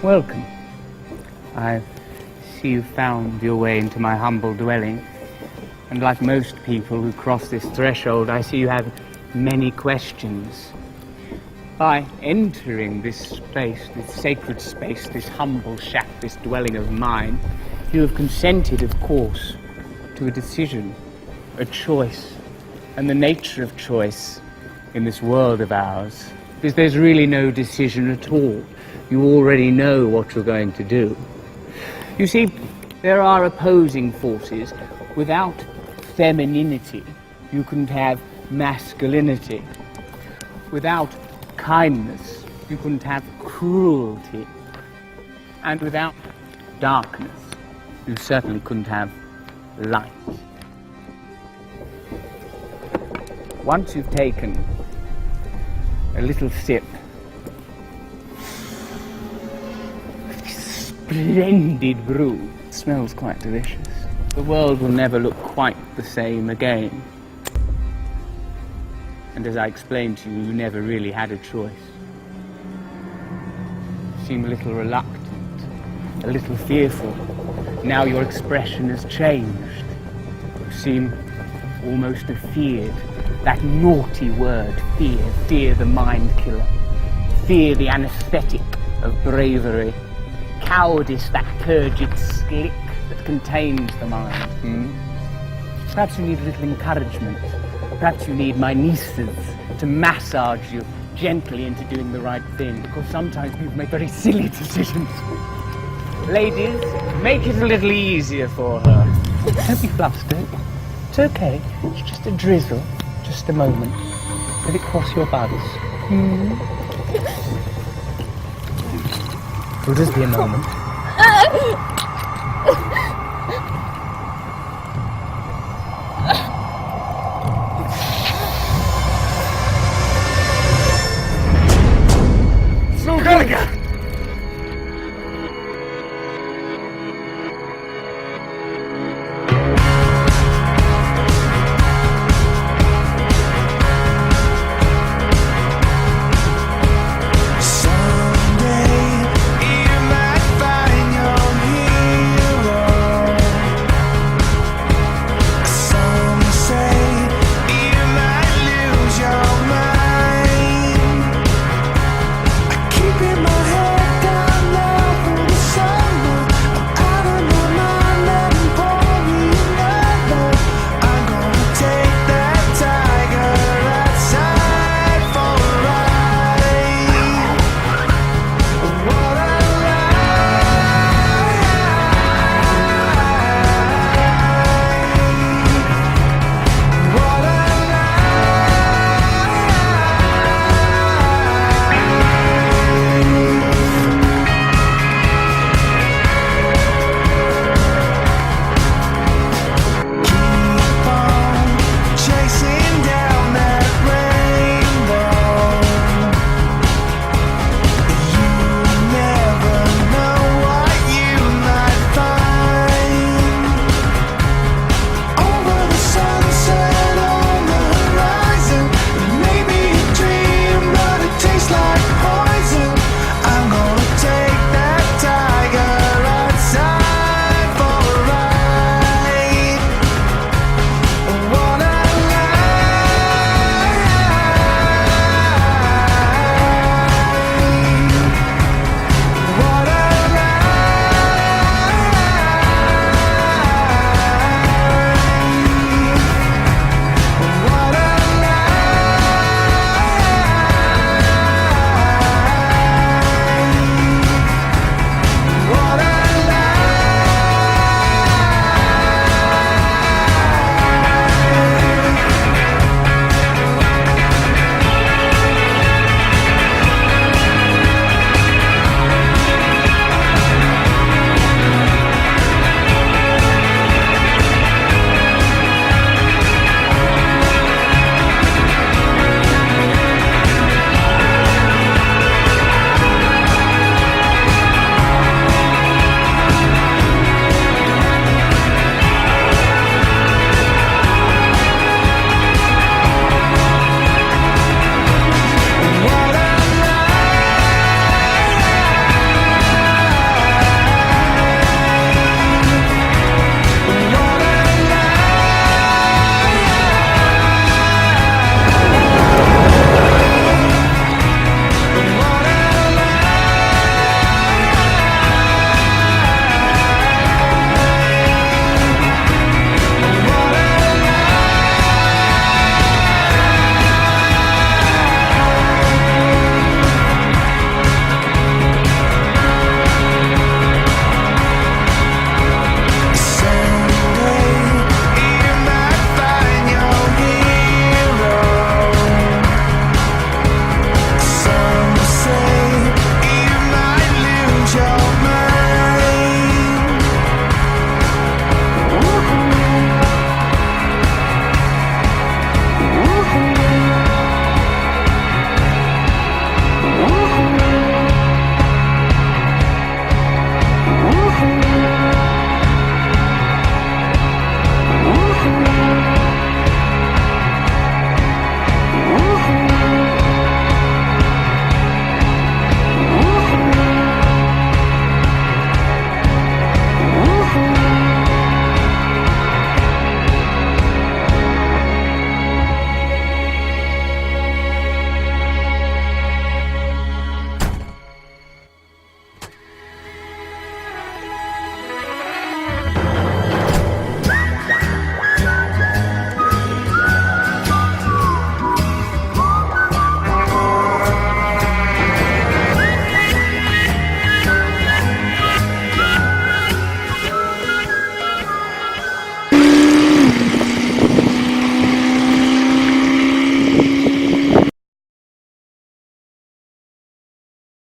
Welcome. I see you found your way into my humble dwelling, and like most people who cross this threshold, I see you have many questions. By entering this space, this sacred space, this humble shack, this dwelling of mine, you have consented, of course, to a decision, a choice, and the nature of choice in this world of ours. Because there's really no decision at all. You already know what you're going to do. You see, there are opposing forces. Without femininity, you couldn't have masculinity. Without kindness, you couldn't have cruelty. And without darkness, you certainly couldn't have light. Once you've taken a little sip of this splendid brew, it smells quite delicious. The world will never look quite the same again. And as I explained to you, you never really had a choice. You seem a little reluctant, a little fearful. Now your expression has changed. You seem almost afeared. That naughty word, fear. Fear the mind killer. Fear the anesthetic of bravery. Cowardice, that turgid slick that contains the mind. Perhaps you need a little encouragement. Perhaps you need my nieces to massage you gently into doing the right thing, because sometimes people make very silly decisions. Ladies, make it a little easier for her. Don't be flustered. It's okay. It's just a drizzle. Just a moment. Let it cross your buds. It'll just be a moment.